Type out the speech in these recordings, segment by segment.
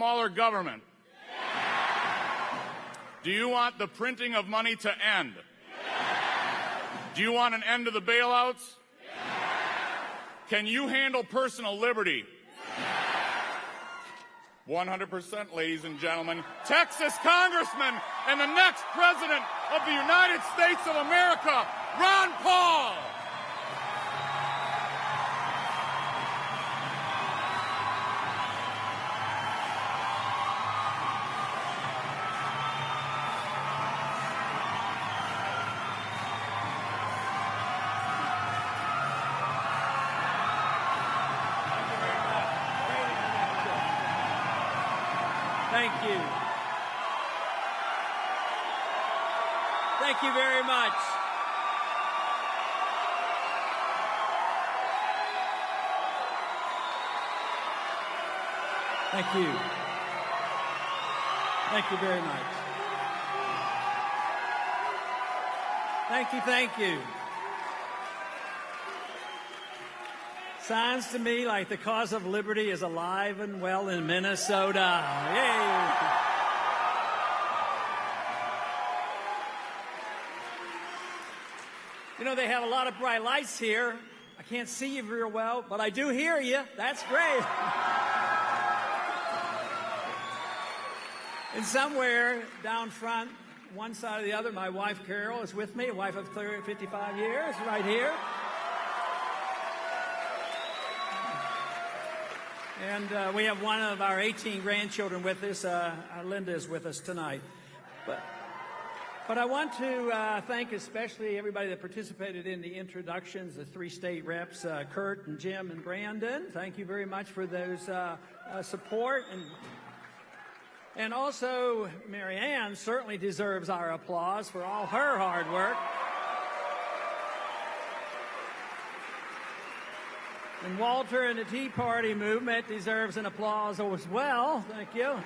smaller government? Do you want the printing of money to end? Do you want an end to the bailouts? Can you handle personal liberty? 100%, ladies and gentlemen. Texas Congressman and the next President of the United States of America, Ron Paul. Thank you. Thank you very much. Thank you. Thank you very much. Thank you, thank you. Sounds to me like the cause of liberty is alive and well in Minnesota. Yay! You know, they have a lot of bright lights here. I can't see you real well, but I do hear you. That's great. And somewhere down front, one side or the other, my wife Carol is with me, a wife of 55 years, right here. And we have one of our 18 grandchildren with us. Linda is with us tonight. But I want to thank especially everybody that participated in the introductions, the three state reps, Kurt and Jim and Brandon. Thank you very much for those support. And also, Mary Ann certainly deserves our applause for all her hard work. And Walter and the Tea Party movement deserves an applause as well. Thank you.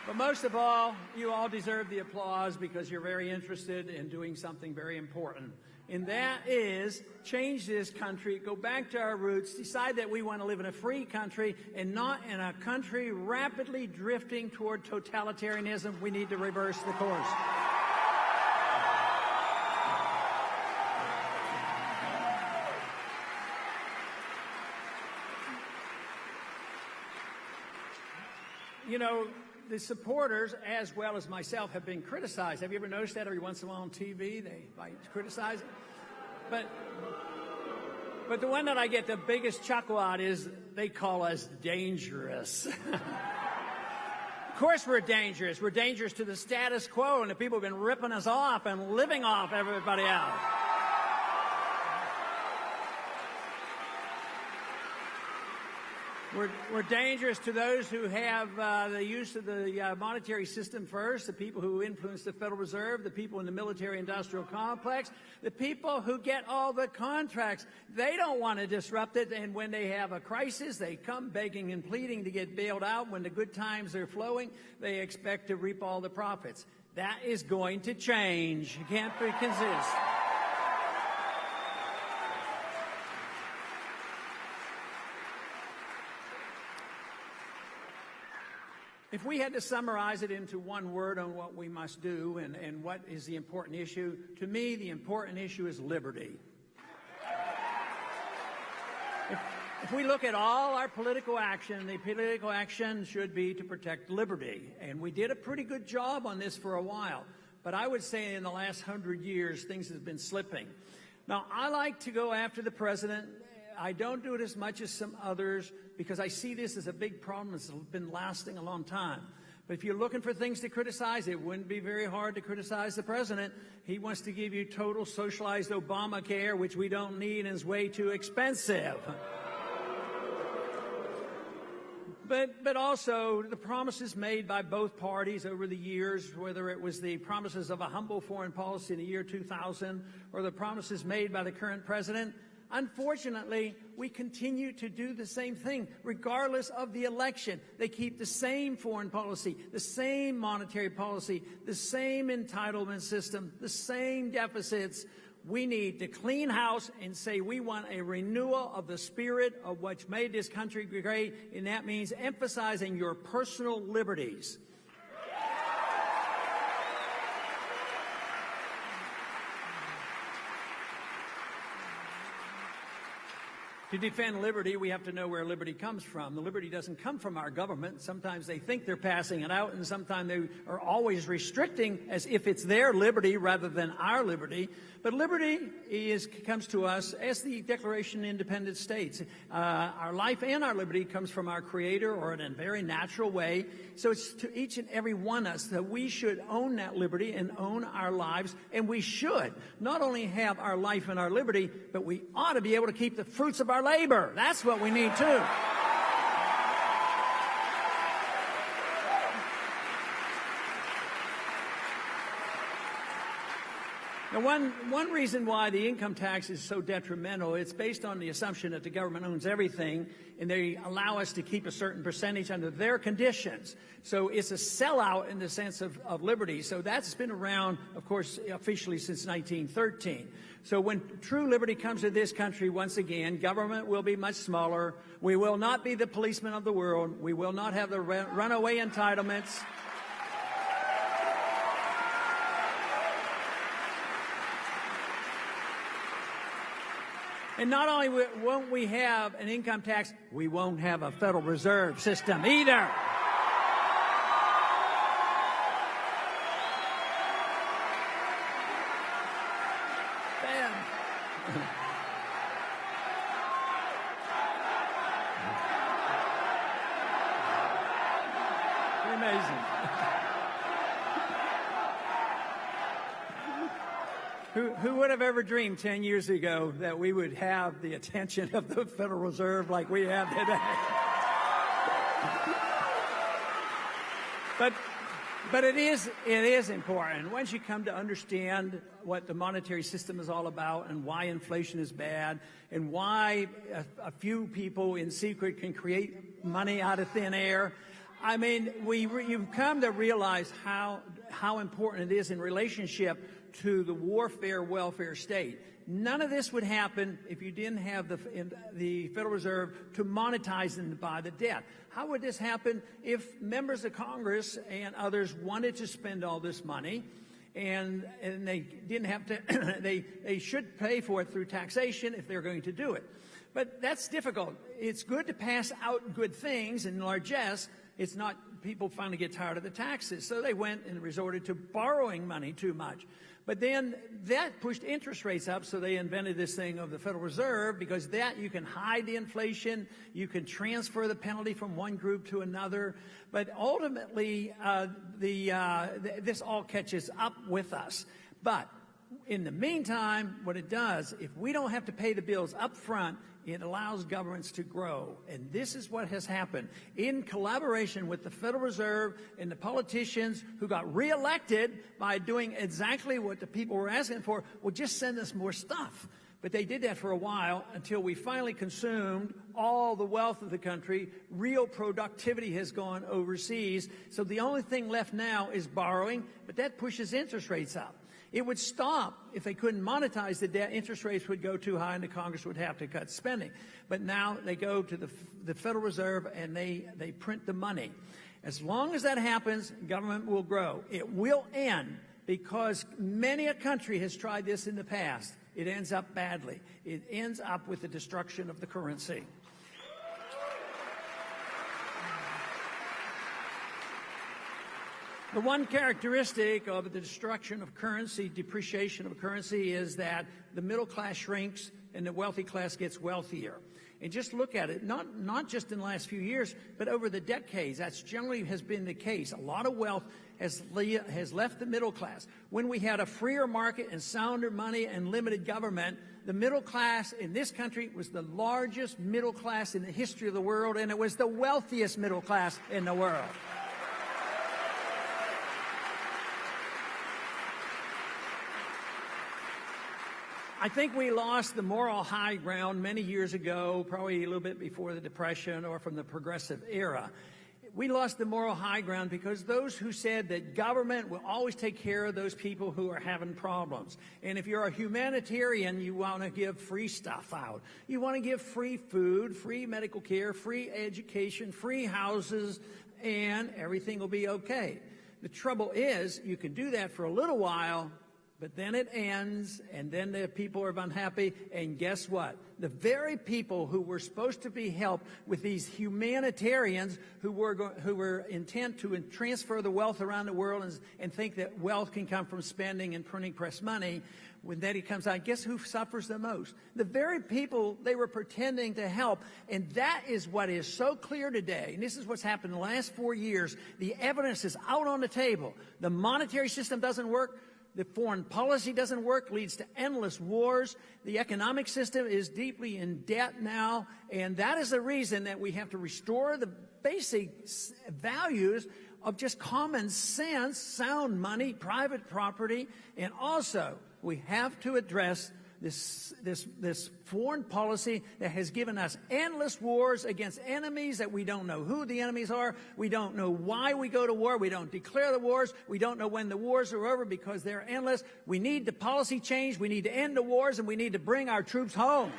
But most of all, you all deserve the applause because you're very interested in doing something very important. And that is change this country, go back to our roots, decide that we want to live in a free country and not in a country rapidly drifting toward totalitarianism. We need to reverse the course. You know, the supporters, as well as myself, have been criticized. Have you ever noticed that every once in a while on TV? They might criticize it. But the one that I get the biggest chuckle out is they call us dangerous. Of course we're dangerous. We're dangerous to the status quo, and the people have been ripping us off and living off everybody else. We're dangerous to those who have the use of the monetary system first, the people who influence the Federal Reserve, the people in the military-industrial complex, the people who get all the contracts. They don't want to disrupt it, and when they have a crisis, they come begging and pleading to get bailed out. When the good times are flowing, they expect to reap all the profits. That is going to change. You can't consist. If we had to summarize it into one word on what we must do and what is the important issue, to me, the important issue is liberty. If we look at all our political action, the political action should be to protect liberty. And we did a pretty good job on this for a while. But I would say in the last 100 years, things have been slipping. Now, I like to go after the president. I don't do it as much as some others because I see this as a big problem that's been lasting a long time. But if you're looking for things to criticize, it wouldn't be very hard to criticize the president. He wants to give you total socialized Obamacare, which we don't need and is way too expensive. But also the promises made by both parties over the years, whether it was the promises of a humble foreign policy in the year 2000 or the promises made by the current president, unfortunately, we continue to do the same thing, regardless of the election. They keep the same foreign policy, the same monetary policy, the same entitlement system, the same deficits. We need to clean house and say we want a renewal of the spirit of what's made this country great, and that means emphasizing your personal liberties. To defend liberty, we have to know where liberty comes from. The liberty doesn't come from our government. Sometimes they think they're passing it out, and sometimes they are always restricting as if it's their liberty rather than our liberty. But liberty comes to us as the Declaration of Independent States. Our life and our liberty comes from our Creator, or in a very natural way. So it's to each and every one of us that we should own that liberty and own our lives, and we should not only have our life and our liberty, but we ought to be able to keep the fruits of our labor. That's what we need too. Now, one reason why the income tax is so detrimental, it's based on the assumption that the government owns everything, and they allow us to keep a certain percentage under their conditions. So it's a sellout in the sense of liberty. So that's been around, of course, officially since 1913. So when true liberty comes to this country, once again, government will be much smaller. We will not be the policemen of the world. We will not have the runaway entitlements. And not only won't we have an income tax, we won't have a Federal Reserve system either. Amazing. Who would have ever dreamed 10 years ago that we would have the attention of the Federal Reserve like we have today? But it is important. Once you come to understand what the monetary system is all about and why inflation is bad and why a few people in secret can create money out of thin air, I mean, you've come to realize how important it is in relationship to the warfare welfare state. None of this would happen if you didn't have the Federal Reserve to monetize and buy the debt. How would this happen if members of Congress and others wanted to spend all this money and they didn't have to, they should pay for it through taxation if they're going to do it. But that's difficult. It's good to pass out good things and largesse. It's not, people finally get tired of the taxes. So they went and resorted to borrowing money too much. But then that pushed interest rates up, so they invented this thing of the Federal Reserve, because that you can hide the inflation, you can transfer the penalty from one group to another. But ultimately, this all catches up with us. But in the meantime, what it does, if we don't have to pay the bills up front, it allows governments to grow. And this is what has happened. In collaboration with the Federal Reserve and the politicians who got reelected by doing exactly what the people were asking for, well, just send us more stuff. But they did that for a while until we finally consumed all the wealth of the country. Real productivity has gone overseas. So the only thing left now is borrowing, but that pushes interest rates up. It would stop if they couldn't monetize the debt. Interest rates would go too high and the Congress would have to cut spending. But now they go to the Federal Reserve and they print the money. As long as that happens, government will grow. It will end because many a country has tried this in the past. It ends up badly. It ends up with the destruction of the currency. The one characteristic of the destruction of currency, depreciation of currency, is that the middle class shrinks and the wealthy class gets wealthier. And just look at it, not just in the last few years, but over the decades. That's generally has been the case. A lot of wealth has left the middle class. When we had a freer market and sounder money and limited government, the middle class in this country was the largest middle class in the history of the world, and it was the wealthiest middle class in the world. I think we lost the moral high ground many years ago, probably a little bit before the Depression or from the progressive era. we lost the moral high ground because those who said that government will always take care of those people who are having problems. And if you're a humanitarian, you want to give free stuff out. You want to give free food, free medical care, free education, free houses, and everything will be okay. The trouble is, you can do that for a little while, but then it ends, and then the people are unhappy, and guess what? The very people who were supposed to be helped with these humanitarians who were intent to transfer the wealth around the world and think that wealth can come from spending and printing press money, when that it comes out, guess who suffers the most? The very people they were pretending to help, and that is what is so clear today, and this is what's happened in the last 4 years. The evidence is out on the table. The monetary system doesn't work. The foreign policy doesn't work, leads to endless wars. The economic system is deeply in debt now, and that is the reason that we have to restore the basic values of just common sense, sound money, private property, and also we have to address this foreign policy that has given us endless wars against enemies that we don't know who the enemies are. We don't know why we go to war. We don't declare the wars. We don't know when the wars are over because they're endless. We need the policy change. We need to end the wars, and we need to bring our troops home.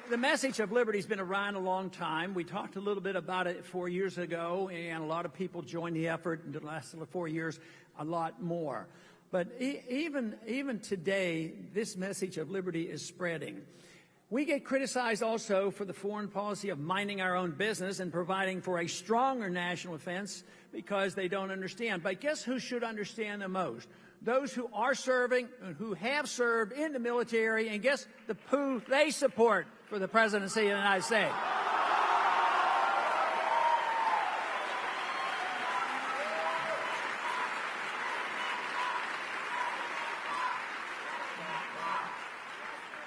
The message of liberty has been around a long time. We talked a little bit about it 4 years ago, and a lot of people joined the effort in the last 4 years, a lot more. But even today, this message of liberty is spreading. We get criticized also for the foreign policy of minding our own business and providing for a stronger national defense because they don't understand. But guess who should understand the most? Those who are serving and who have served in the military, and guess who they support for the presidency of the United States.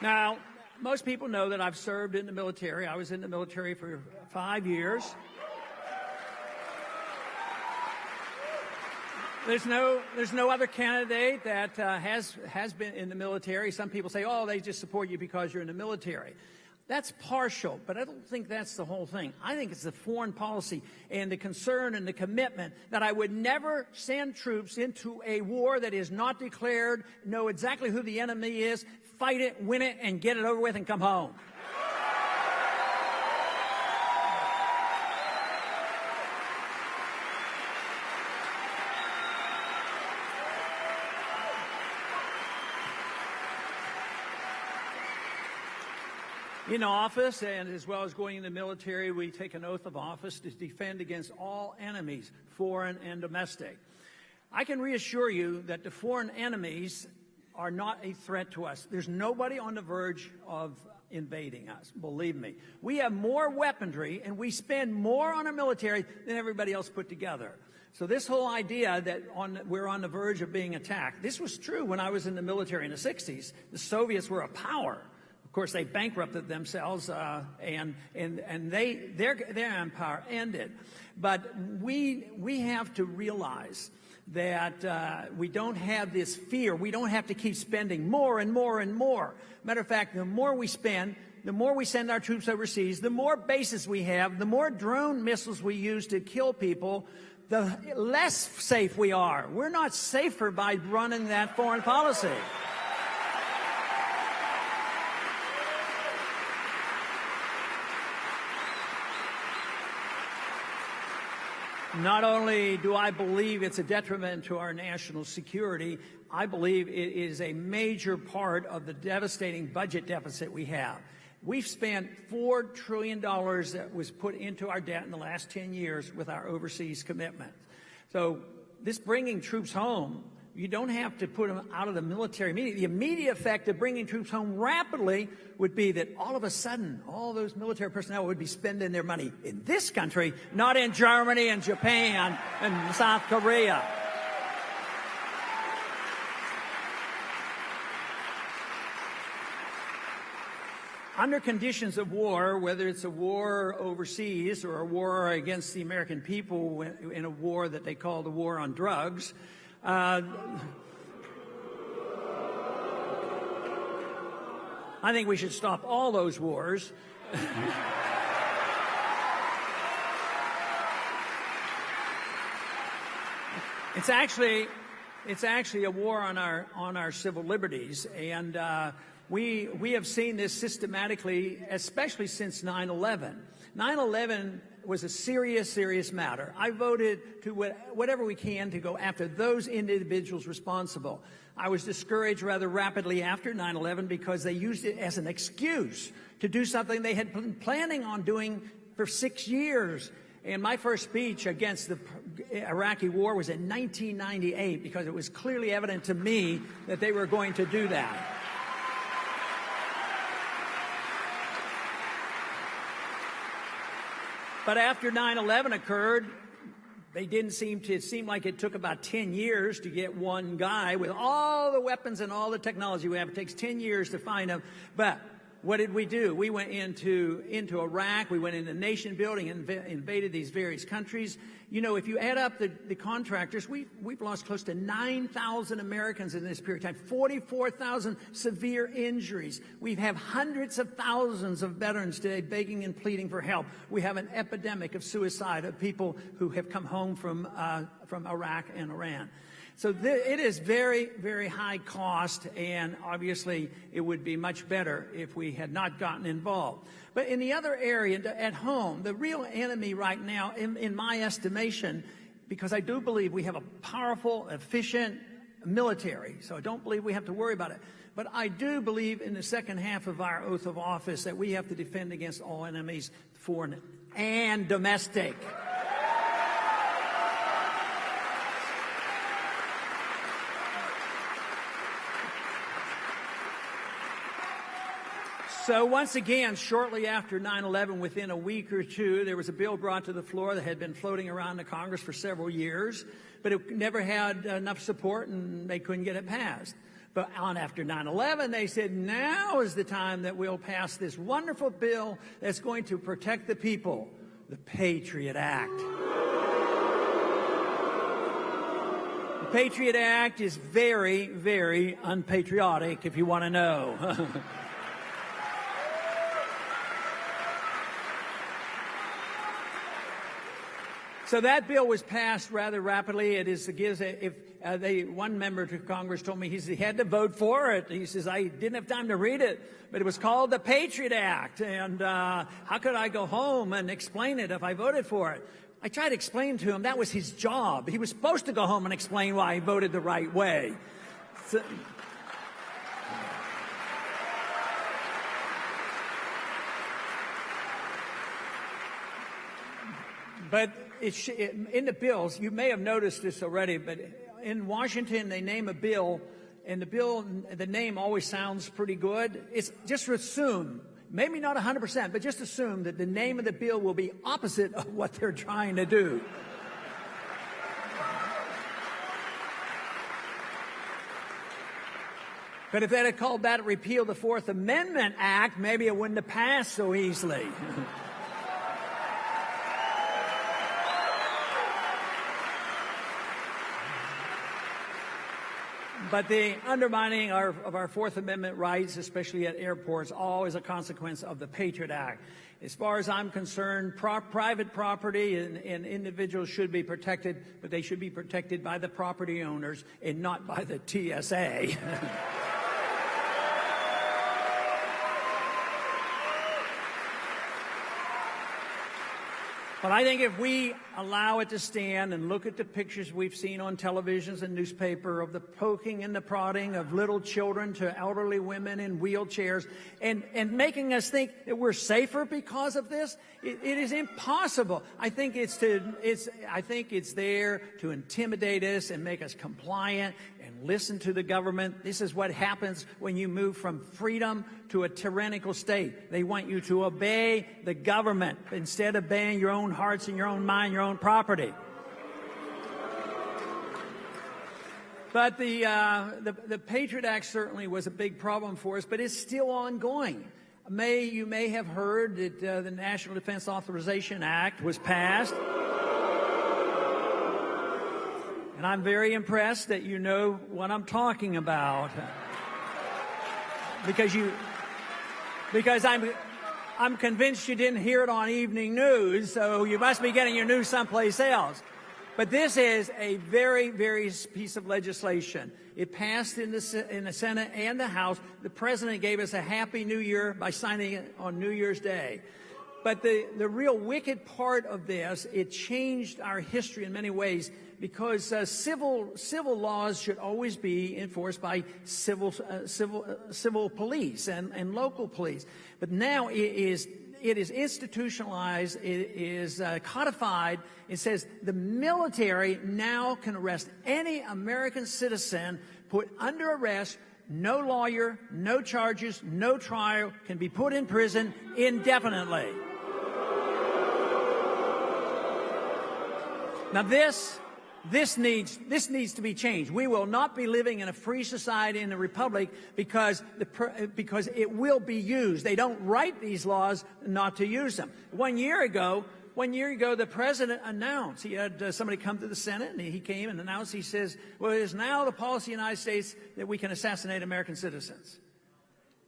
Now, most people know that I've served in the military. I was in the military for 5 years. There's no other candidate that has been in the military. Some people say, oh, they just support you because you're in the military. That's partial, but I don't think that's the whole thing. I think it's the foreign policy and the concern and the commitment that I would never send troops into a war that is not declared, know exactly who the enemy is, fight it, win it, and get it over with and come home. In office, and as well as going in the military, we take an oath of office to defend against all enemies, foreign and domestic. I can reassure you that the foreign enemies are not a threat to us. There's nobody on the verge of invading us, believe me. We have more weaponry, and we spend more on our military than everybody else put together. So this whole idea that we're on the verge of being attacked, this was true when I was in the military in the 60s. The Soviets were a power. Of course, they bankrupted themselves, and their empire ended. But we have to realize that we don't have this fear. We don't have to keep spending more and more and more. Matter of fact, the more we spend, the more we send our troops overseas, the more bases we have, the more drone missiles we use to kill people, the less safe we are. We're not safer by running that foreign policy. Not only do I believe it's a detriment to our national security, I believe it is a major part of the devastating budget deficit we have. We've spent $4 trillion that was put into our debt in the last 10 years with our overseas commitment. So this bringing troops home, you don't have to put them out of the military immediately. The immediate effect of bringing troops home rapidly would be that all of a sudden, all those military personnel would be spending their money in this country, not in Germany and Japan and South Korea. under conditions of war, whether it's a war overseas or a war against the American people in a war that they call the war on drugs, I think we should stop all those wars. It's actually a war on our civil liberties, and we have seen this systematically, especially since 9/11. 9/11 was a serious matter. I voted to whatever we can to go after those individuals responsible. I was discouraged rather rapidly after 9/11 because they used it as an excuse to do something they had been planning on doing for 6 years. And my first speech against the Iraqi war was in 1998 because it was clearly evident to me that they were going to do that. But after 9/11 occurred, it seemed like it took about 10 years to get one guy with all the weapons and all the technology we have. It takes 10 years to find him. But what did we do? We went into Iraq. We went into nation building and invaded these various countries. You know, if you add up the contractors, we've lost close to 9,000 Americans in this period of time, 44,000 severe injuries. We have hundreds of thousands of veterans today begging and pleading for help. We have an epidemic of suicide of people who have come home from Iraq and Iran. So it is very, very high cost, and obviously it would be much better if we had not gotten involved. But in the other area, at home, the real enemy right now, in my estimation, because I do believe we have a powerful, efficient military, so I don't believe we have to worry about it. But I do believe in the second half of our oath of office that we have to defend against all enemies, foreign and domestic. So once again, shortly after 9/11, within a week or two, there was a bill brought to the floor that had been floating around the Congress for several years, but it never had enough support and they couldn't get it passed. But after 9/11, they said, now is the time that we'll pass this wonderful bill that's going to protect the people, the Patriot Act. The Patriot Act is very, very unpatriotic, if you want to know. So that bill was passed rather rapidly. One member to Congress told me he had to vote for it. He says, I didn't have time to read it, but it was called the Patriot Act. And how could I go home and explain it if I voted for it? I tried to explain to him that was his job. He was supposed to go home and explain why he voted the right way. So, but in the bills, you may have noticed this already, but in Washington, they name a bill, and the name always sounds pretty good. It's just assume, maybe not 100%, but just assume that the name of the bill will be opposite of what they're trying to do. But if they had called that repeal the Fourth Amendment Act, maybe it wouldn't have passed so easily. But the undermining of our Fourth Amendment rights, especially at airports, all is a consequence of the Patriot Act. As far as I'm concerned, private property and individuals should be protected, but they should be protected by the property owners and not by the TSA. But I think if we allow it to stand and look at the pictures we've seen on televisions and newspaper of the poking and the prodding of little children to elderly women in wheelchairs and making us think that we're safer because of this, it is impossible. I think it's there to intimidate us and make us compliant and listen to the government. This is what happens when you move from freedom to a tyrannical state. They want you to obey the government instead of obeying your own hearts and your own mind, your own property. But the Patriot Act certainly was a big problem for us, but it's still ongoing. You may have heard that the National Defense Authorization Act was passed. And I'm very impressed that you know what I'm talking about. Because I'm convinced you didn't hear it on evening news, so you must be getting your news someplace else. But this is a very, very piece of legislation. It passed in the Senate and the House. The President gave us a Happy New Year by signing it on New Year's Day. But the real wicked part of this, it changed our history in many ways, because civil laws should always be enforced by civil police and local police. But now it is institutionalized, it is codified. It says the military now can arrest any American citizen, put under arrest, no lawyer, no charges, no trial, can be put in prison indefinitely. Now this needs to be changed. We will not be living in a free society in a republic because it will be used. They don't write these laws not to use them. 1 year ago, the president announced, he had somebody come to the Senate, and he came and announced, he says, well, it is now the policy of the United States that we can assassinate American citizens.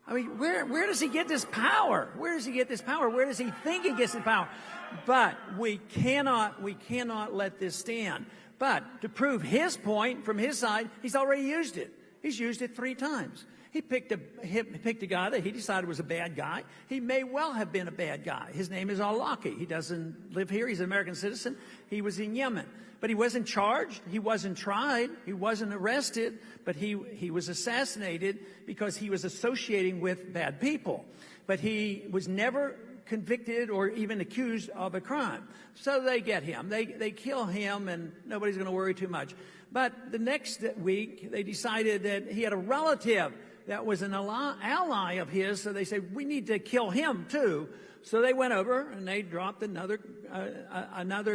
I mean, where does he get this power? Where does he get this power? Where does he think he gets the power? But we cannot let this stand. But to prove his point from his side, he's already used it. He's used it 3 times. He picked a guy that he decided was a bad guy. He may well have been a bad guy. His name is al-Awlaki. He doesn't live here. He's an American citizen. He was in Yemen. But he wasn't charged. He wasn't tried. He wasn't arrested. But he was assassinated because he was associating with bad people. But he was never convicted or even accused of a crime. So they get him. They kill him, and nobody's going to worry too much. But the next week, they decided that he had a relative that was an ally of his, so they said, we need to kill him too. So they went over and they dropped another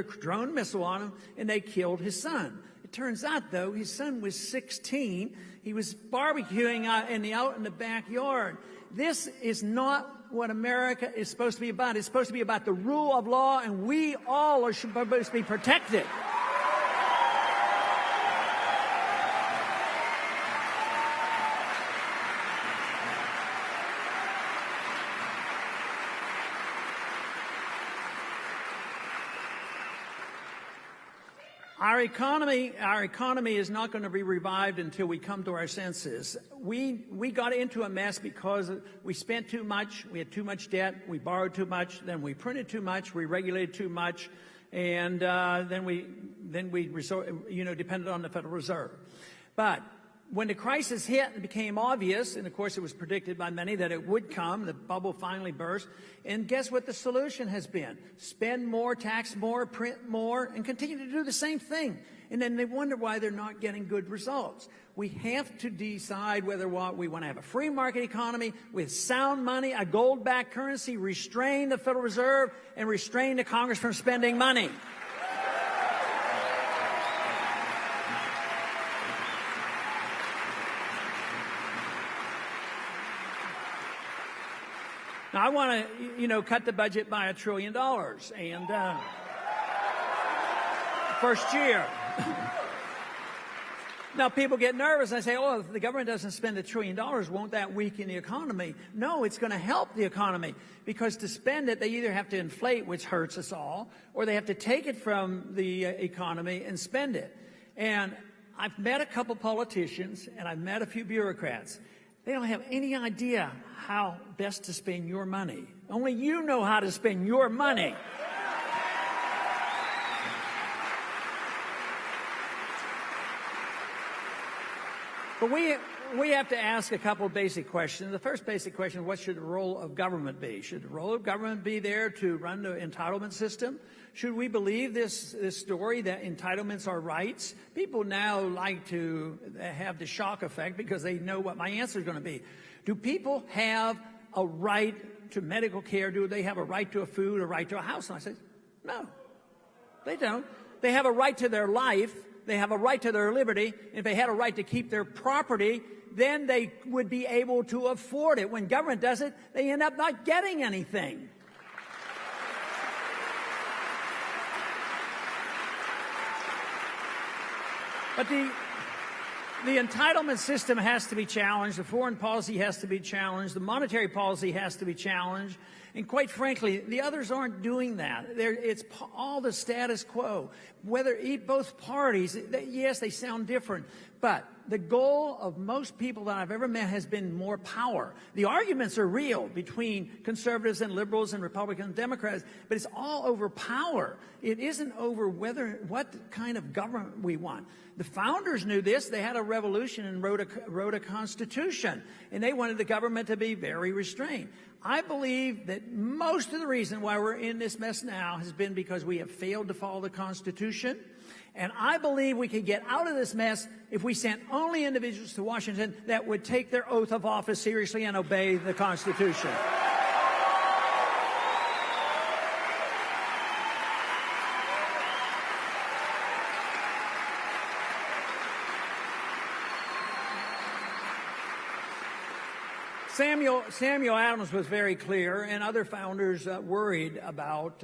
drone missile on him, and they killed his son. It turns out, though, his son was 16. He was barbecuing out in the backyard. This is not what America is supposed to be about. It's supposed to be about the rule of law, and we all are supposed to be protected. Our economy is not going to be revived until we come to our senses. We got into a mess because we spent too much, we had too much debt, we borrowed too much, then we printed too much, we regulated too much, and then we depended on the Federal Reserve. But when the crisis hit, it became obvious, and of course it was predicted by many that it would come. The bubble finally burst. And guess what the solution has been? Spend more, tax more, print more, and continue to do the same thing. And then they wonder why they're not getting good results. We have to decide whether we want to have a free market economy with sound money, a gold-backed currency, restrain the Federal Reserve, and restrain the Congress from spending money. Now, I want to, cut the budget by $1 trillion, and first year. Now, people get nervous and say, oh, if the government doesn't spend $1 trillion, won't that weaken the economy? No, it's going to help the economy, because to spend it, they either have to inflate, which hurts us all, or they have to take it from the economy and spend it. And I've met a couple politicians, and I've met a few bureaucrats. They don't have any idea how best to spend your money. Only you know how to spend your money. But we have to ask a couple of basic questions. The first basic question is, what should the role of government be? Should the role of government be there to run the entitlement system? Should we believe this story that entitlements are rights? People now like to have the shock effect because they know what my answer is going to be. Do people have a right to medical care? Do they have a right to a food, a right to a house? And I say, no, they don't. They have a right to their life. They have a right to their liberty. If they had a right to keep their property, then they would be able to afford it. When government does it, they end up not getting anything. But the entitlement system has to be challenged. The foreign policy has to be challenged. The monetary policy has to be challenged. And quite frankly, the others aren't doing that. It's all the status quo. Whether both parties, yes, they sound different, but the goal of most people that I've ever met has been more power. The arguments are real between conservatives and liberals and Republicans and Democrats, but it's all over power. It isn't over what kind of government we want. The founders knew this. They had a revolution and wrote a constitution, and they wanted the government to be very restrained. I believe that most of the reason why we're in this mess now has been because we have failed to follow the Constitution. And I believe we could get out of this mess if we sent only individuals to Washington that would take their oath of office seriously and obey the Constitution. Samuel Adams was very clear, and other founders worried about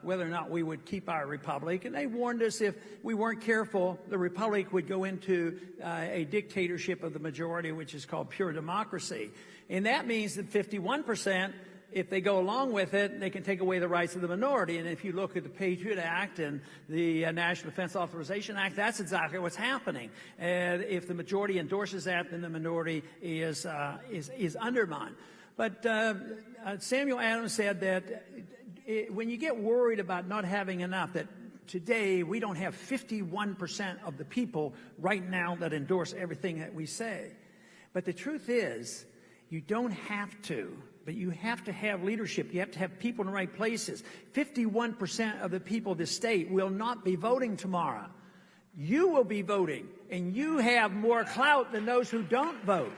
whether or not we would keep our republic. And they warned us if we weren't careful, the republic would go into a dictatorship of the majority, which is called pure democracy. And that means that 51%, if they go along with it, they can take away the rights of the minority. And if you look at the Patriot Act and the National Defense Authorization Act, that's exactly what's happening. And if the majority endorses that, then the minority is undermined. But Samuel Adams said that when you get worried about not having enough, that today we don't have 51% of the people right now that endorse everything that we say. But the truth is, you don't have to. But you have to have leadership. You have to have people in the right places. 51% of the people of this state will not be voting tomorrow. You will be voting, and you have more clout than those who don't vote.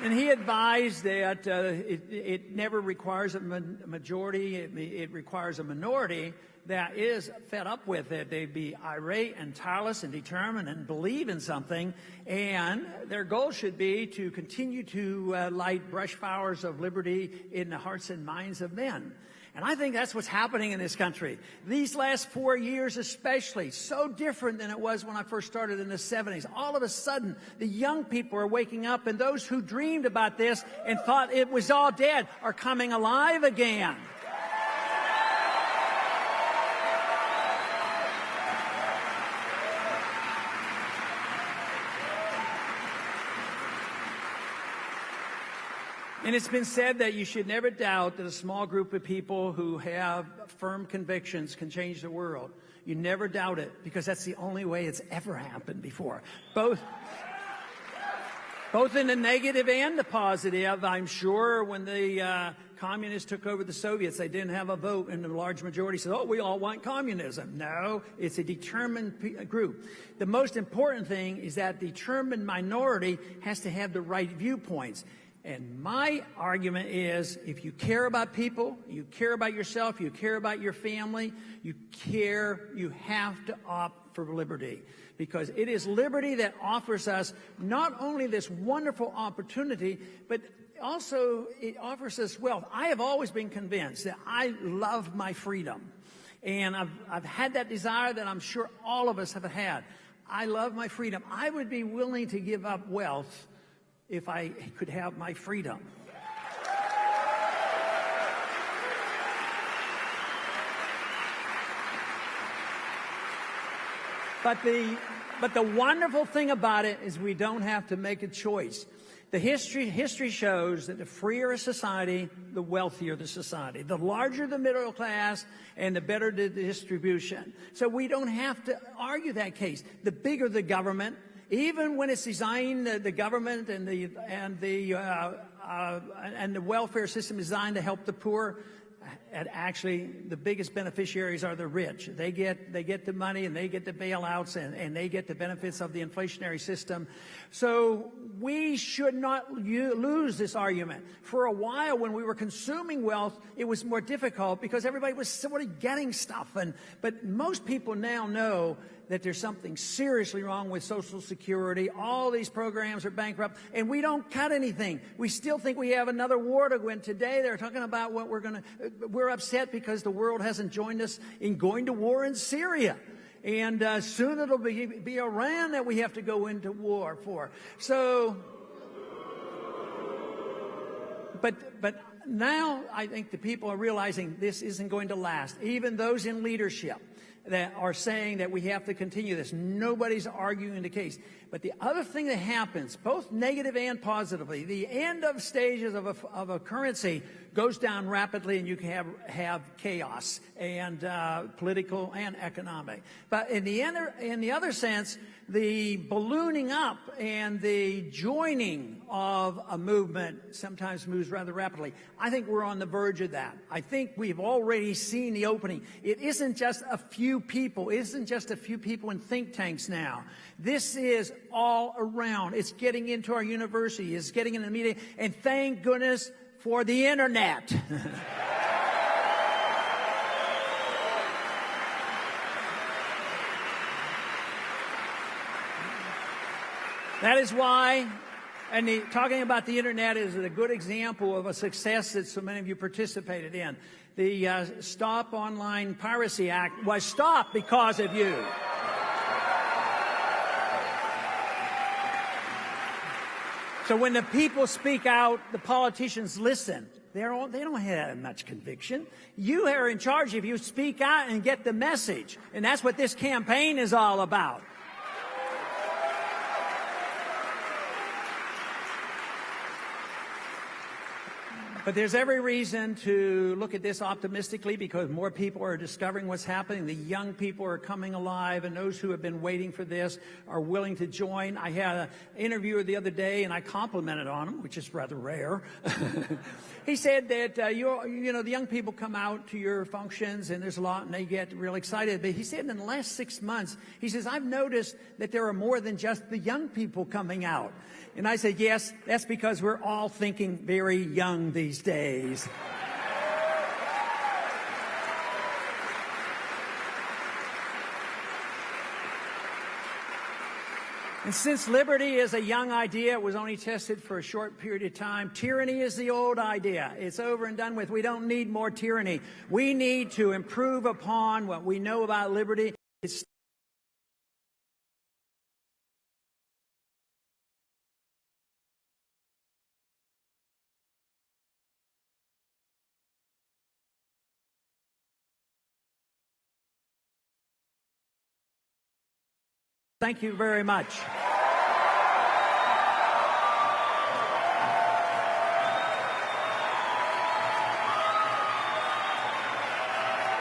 And he advised that it never requires a majority, it requires a minority that is fed up with it. They'd be irate and tireless and determined and believe in something, and their goal should be to continue to light brush fires of liberty in the hearts and minds of men. And I think that's what's happening in this country. These last 4 years especially, so different than it was when I first started in the 70s. All of a sudden, the young people are waking up, and those who dreamed about this and thought it was all dead are coming alive again. And it's been said that you should never doubt that a small group of people who have firm convictions can change the world. You never doubt it, because that's the only way it's ever happened before. Both in the negative and the positive. I'm sure when the communists took over the Soviets, they didn't have a vote, and the large majority said, oh, we all want communism. No, it's a determined group. The most important thing is that the determined minority has to have the right viewpoints. And my argument is, if you care about people, you care about yourself, you care about your family, you have to opt for liberty. Because it is liberty that offers us not only this wonderful opportunity, but also it offers us wealth. I have always been convinced that I love my freedom. And I've had that desire that I'm sure all of us have had. I love my freedom. I would be willing to give up wealth if I could have my freedom. But the wonderful thing about it is we don't have to make a choice. The history shows that the freer a society, the wealthier the society. The larger the middle class, and the better the distribution. So we don't have to argue that case. The bigger the government, even when it's designed, the government and the welfare system is designed to help the poor, and actually the biggest beneficiaries are the rich. They get the money, and they get the bailouts, and they get the benefits of the inflationary system. So we should not lose this argument. For a while, when we were consuming wealth, it was more difficult because everybody was sort of getting stuff. But most people now know that there's something seriously wrong with Social Security. All these programs are bankrupt, and we don't cut anything. We still think we have another war to win. Today, they're talking about what we're upset because the world hasn't joined us in going to war in Syria. And soon it'll be Iran that we have to go into war for. So, but now I think the people are realizing this isn't going to last. Even those in leadership that are saying that we have to continue this. Nobody's arguing the case. But the other thing that happens, both negative and positively, the end of stages of a currency goes down rapidly, and you can have chaos and political and economic. But in the other sense, the ballooning up and the joining of a movement sometimes moves rather rapidly. I think we're on the verge of that. I think we've already seen the opening. It isn't just a few people. It isn't just a few people in think tanks now. This is all around. It's getting into our university. It's getting into the media. And thank goodness for the internet. That is why, and talking about the internet is a good example of a success that so many of you participated in. The Stop Online Piracy Act was stopped because of you. So when the people speak out, the politicians listen. They don't have much conviction. You are in charge if you speak out and get the message. And that's what this campaign is all about. But there's every reason to look at this optimistically because more people are discovering what's happening. The young people are coming alive, and those who have been waiting for this are willing to join. I had an interviewer the other day, and I complimented on him, which is rather rare. He said that, the young people come out to your functions, and there's a lot, and they get real excited. But he said in the last 6 months, he says, I've noticed that there are more than just the young people coming out. And I said, yes, that's because we're all thinking very young these days. And since liberty is a young idea, it was only tested for a short period of time. Tyranny is the old idea. It's over and done with. We don't need more tyranny. We need to improve upon what we know about liberty. Thank you very much.